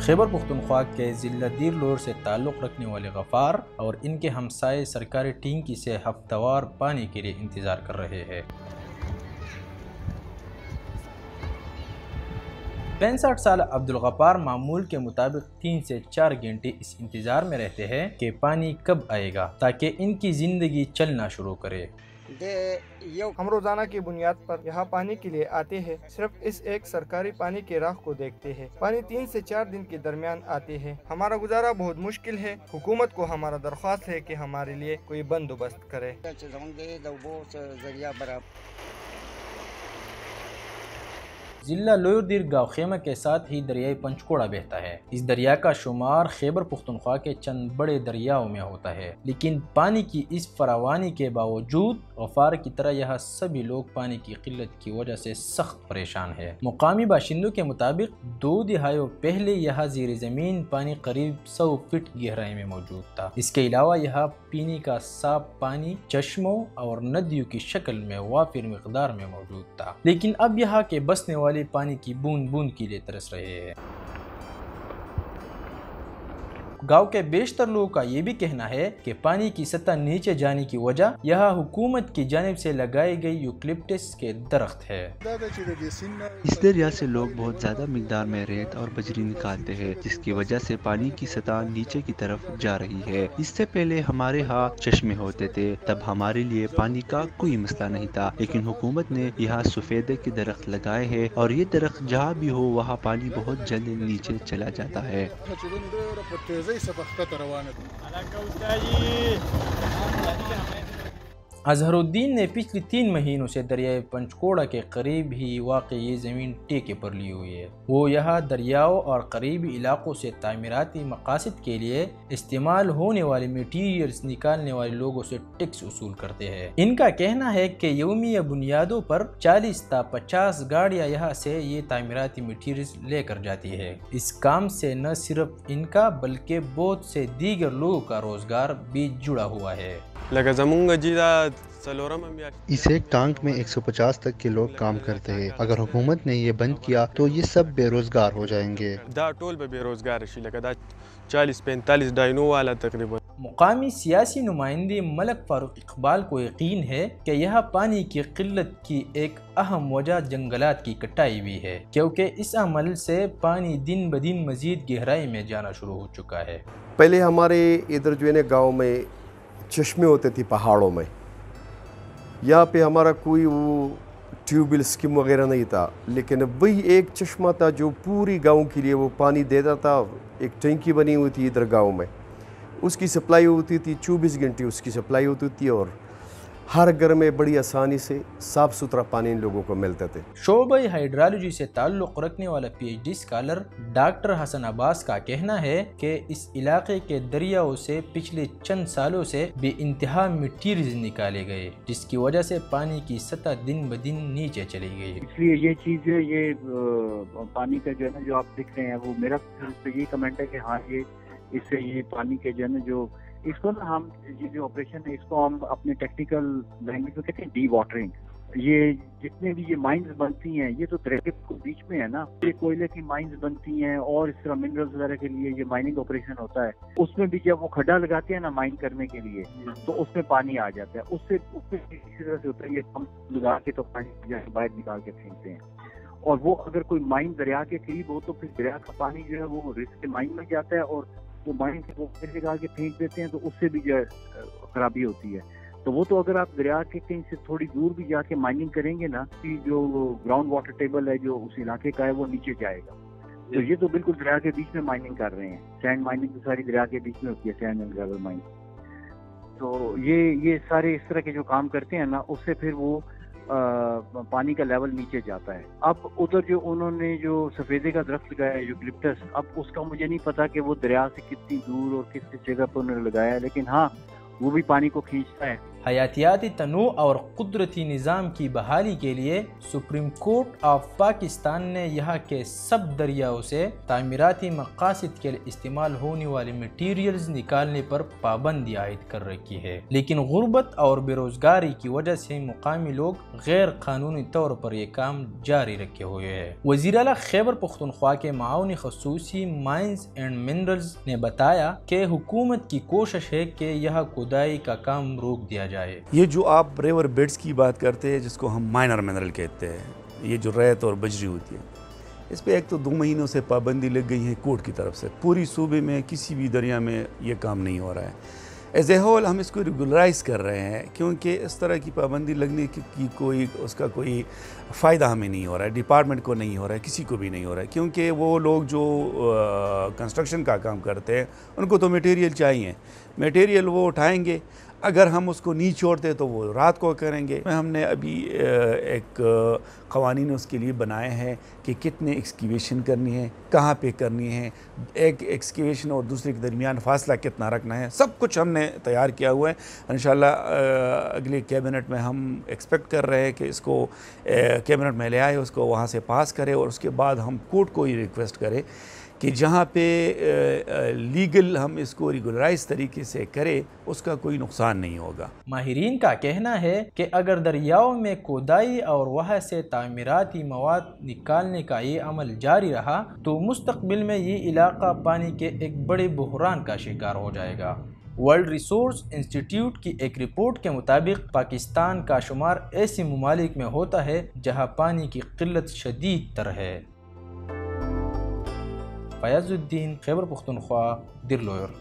خیبر پختونخوا کے ضلع دیر لور سے تعلق رکھنے والے غفار اور ان کے ہمسائے سرکاری ٹینکی سے ہفتہ وار پانی کے لیے انتظار کر رہے ہیں۔ 65 سال عبدالغفار معمول کے مطابق 3 سے 4 گھنٹے اس انتظار میں رہتے ہیں کہ پانی کب آئے گا تاکہ ان کی زندگی چلنا شروع کرے۔ ہم روزانہ کی بنیاد پر یہاں پانی کے لیے آتے ہیں، صرف اس ایک سرکاری پانی کے راہ کو دیکھتے ہیں۔ پانی 3 سے 4 دن کے درمیان آتے ہیں۔ ہمارا گزارا بہت مشکل ہے۔ حکومت کو ہمارا درخواست ہے کہ ہمارے لیے کوئی بندوبست کرے۔ ضلع لور دیر گاؤں خیمہ کے ساتھ ہی دریائے پنچکوڑا بہتا ہے۔ اس دریا کا شمار خیبر پختونخوا کے چند بڑے دریاؤں میں ہوتا ہے، لیکن پانی کی اس فراوانی کے باوجود غفار کی طرح یہاں سبھی لوگ پانی کی قلت کی وجہ سے سخت پریشان ہیں۔ مقامی باشندوں کے مطابق 2 دہائیوں پہلے یہاں زیر زمین پانی قریب 100 فٹ گہرائی میں موجود تھا۔ اس کے علاوہ یہاں پینے کا صاف پانی چشموں اور ندیوں کی شکل میں وافر مقدار میں موجود تھا، لیکن اب یہاں کے بسنے والے پانی کی بوند بوند کے لیے ترس رہے ہیں۔ گاؤں کے بیشتر لوگوں کا یہ بھی کہنا ہے کہ پانی کی سطح نیچے جانے کی وجہ یہاں حکومت کی جانب سے لگائے گئے یوکلپٹس کے درخت ہے۔ اس دریا سے لوگ بہت زیادہ مقدار میں ریت اور بجری نکالتے ہیں، جس کی وجہ سے پانی کی سطح نیچے کی طرف جا رہی ہے۔ اس سے پہلے ہمارے ہاں چشمے ہوتے تھے، تب ہمارے لیے پانی کا کوئی مسئلہ نہیں تھا، لیکن حکومت نے یہاں سفیدے کے درخت لگائے ہیں اور یہ درخت جہاں بھی ہو وہاں پانی بہت جلد نیچے چلا جاتا ہے۔ اظہر الدین نے پچھلی 3 مہینوں سے دریائے پنچکوڑا کے قریب ہی واقع یہ زمین ٹیکے پر لی ہوئی ہے۔ وہ یہاں دریاؤں اور قریبی علاقوں سے تعمیراتی مقاصد کے لیے استعمال ہونے والے میٹیریلز نکالنے والے لوگوں سے ٹیکس وصول کرتے ہیں۔ ان کا کہنا ہے کہ یومیہ بنیادوں پر 40 تا 50 گاڑیاں یہاں سے یہ تعمیراتی میٹیریلز لے کر جاتی ہے۔ اس کام سے نہ صرف ان کا بلکہ بہت سے دیگر لوگوں کا روزگار بھی جڑا ہوا ہے۔ اس ایک ٹانک میں 150 تک کے لوگ کام کرتے ہیں۔ اگر حکومت نے یہ بند کیا تو یہ سب بے روزگار ہو جائیں گے۔ 40-45 ڈائنو والا تقریباً۔ مقامی سیاسی نمائندے ملک فاروق اقبال کو یقین ہے کہ یہاں پانی کی قلت کی ایک اہم وجہ جنگلات کی کٹائی بھی ہے، کیونکہ اس عمل سے پانی دن بدن مزید گہرائی میں جانا شروع ہو چکا ہے۔ پہلے ہمارے ادھر جو ہے نا گاؤں میں چشمے ہوتے تھے پہاڑوں میں، یہاں پہ ہمارا کوئی وہ ٹیوب ویل اسکیم وغیرہ نہیں تھا، لیکن وہی ایک چشمہ تھا جو پوری گاؤں کے لیے وہ پانی دیتا تھا۔ ایک ٹینکی بنی ہوئی تھی ادھر گاؤں میں، اس کی سپلائی ہوتی تھی 24 گھنٹے اس کی سپلائی ہوتی تھی، اور ہر گھر میں بڑی آسانی سے صاف ستھرا پانی ان لوگوں کو ملتا تھے۔ شعبہ ہائیڈرالوجی سے تعلق رکھنے والا PhD اسکالر ڈاکٹر حسن عباس کا کہنا ہے کہ اس علاقے کے دریاؤں سے پچھلے چند سالوں سے بے انتہا میٹیریلز نکالے گئے، جس کی وجہ سے پانی کی سطح دن بدن نیچے چلی گئی۔ اس لیے یہ چیز ہے، یہ پانی کا جو ہے نا جو آپ دیکھ رہے ہیں، وہ میرا یہی کمنٹ ہے کہ ہاں یہ اس سے یہ پانی کے جو ہے نا جو اس کو نا ہم یہ جو آپریشن ہے اس کو ہم اپنے ٹیکنیکل لینگویج میں کہتے ہیں ڈی واٹرنگ۔ یہ جتنے بھی یہ مائنز بنتی ہیں یہ تو دریا کے بیچ میں ہے نا، یہ کوئلے کی مائنز بنتی ہیں اور اس طرح منرلز وغیرہ کے لیے یہ مائننگ آپریشن ہوتا ہے۔ اس میں بھی جب وہ کھڈا لگاتے ہیں نا مائن کرنے کے لیے تو اس میں پانی آ جاتا ہے، اس سے اسی طرح سے ہوتا ہے، یہ پمپ لگا کے تو پانی باہر نکال کے پھینکتے ہیں۔ اور وہ اگر کوئی مائن دریا کے قریب ہو تو پھر دریا کا پانی جو ہے وہ رسک مائن میں جاتا ہے، اور وہ مائن سے وہ پھر نکال کے پھینک دیتے ہیں تو اس سے بھی جو ہے خرابی ہوتی ہے۔ تو وہ تو اگر آپ دریا کے کہیں سے تھوڑی دور بھی جا کے مائننگ کریں گے نا، جو گراؤنڈ واٹر ٹیبل ہے جو اس علاقے کا ہے وہ نیچے جائے گا۔ تو یہ تو بالکل دریا کے بیچ میں مائننگ کر رہے ہیں، سینڈ مائننگ تو ساری دریا کے بیچ میں ہوتی ہے، سینڈ اینڈ گریول مائننگ۔ تو یہ سارے اس طرح کے جو کام کرتے ہیں نا، اس سے پھر وہ پانی کا لیول نیچے جاتا ہے۔ اب ادھر جو انہوں نے جو سفیدے کا درخت لگایا ہے یوکلپٹس، اب اس کا مجھے نہیں پتا کہ وہ دریا سے کتنی دور اور کس جگہ پر انہوں نے لگایا ہے، لیکن ہاں وہ بھی پانی کو کھینچتا ہے۔ حیاتیاتی تنوع اور قدرتی نظام کی بحالی کے لیے سپریم کورٹ آف پاکستان نے یہاں کے سب دریاؤں سے تعمیراتی مقاصد کے لیے استعمال ہونے والی مٹیریلز نکالنے پر پابندی عائد کر رکھی ہے، لیکن غربت اور بے روزگاری کی وجہ سے مقامی لوگ غیر قانونی طور پر یہ کام جاری رکھے ہوئے ہیں۔ وزیر اعلیٰ خیبر پختونخوا کے معاون خصوصی مائنز اینڈ منرلز نے بتایا کہ حکومت کی کوشش ہے کہ یہاں کھدائی کا کام روک دیا جائے۔ یہ جو آپ ریور بیڈز کی بات کرتے ہیں، جس کو ہم مائنر منرل کہتے ہیں، یہ جو ریت اور بجری ہوتی ہے، اس پہ ایک تو 2 مہینوں سے پابندی لگ گئی ہے کورٹ کی طرف سے۔ پوری صوبے میں کسی بھی دریا میں یہ کام نہیں ہو رہا ہے۔ ایز اے ہول ہم اس کو ریگولرائز کر رہے ہیں، کیونکہ اس طرح کی پابندی لگنے کی اس کا کوئی فائدہ ہمیں نہیں ہو رہا ہے، ڈپارٹمنٹ کو نہیں ہو رہا ہے، کسی کو بھی نہیں ہو رہا ہے، کیونکہ وہ لوگ جو کنسٹرکشن کا کام کرتے ہیں ان کو تو میٹیریل چاہیے، میٹیریل وہ اٹھائیں گے۔ اگر ہم اس کو نہیں چھوڑتے تو وہ رات کو کریں گے۔ ہم نے ابھی ایک قوانین اس کے لیے بنائے ہیں کہ کتنے ایکسکیویشن کرنی ہے، کہاں پہ کرنی ہے، ایک ایکسکیویشن اور دوسرے کے درمیان فاصلہ کتنا رکھنا ہے، سب کچھ ہم نے تیار کیا ہوا ہے۔ انشاءاللہ اگلے کیبنٹ میں ہم ایکسپیکٹ کر رہے ہیں کہ اس کو کیبنٹ میں لے آئے، اس کو وہاں سے پاس کرے، اور اس کے بعد ہم کورٹ کو یہ ریکویسٹ کریں کہ جہاں پہ لیگل ہم اس کو ریگولرائز طریقے سے کرے، اس کا کوئی نقصان نہیں ہوگا۔ ماہرین کا کہنا ہے کہ اگر دریاؤں میں کھدائی اور وہاں سے تعمیراتی مواد نکالنے کا یہ عمل جاری رہا تو مستقبل میں یہ علاقہ پانی کے ایک بڑے بحران کا شکار ہو جائے گا۔ ورلڈ ریسورس انسٹی ٹیوٹ کی ایک رپورٹ کے مطابق پاکستان کا شمار ایسے ممالک میں ہوتا ہے جہاں پانی کی قلت شدید تر ہے۔ فیاض الدین، خیبر پختونخوا، درلویر۔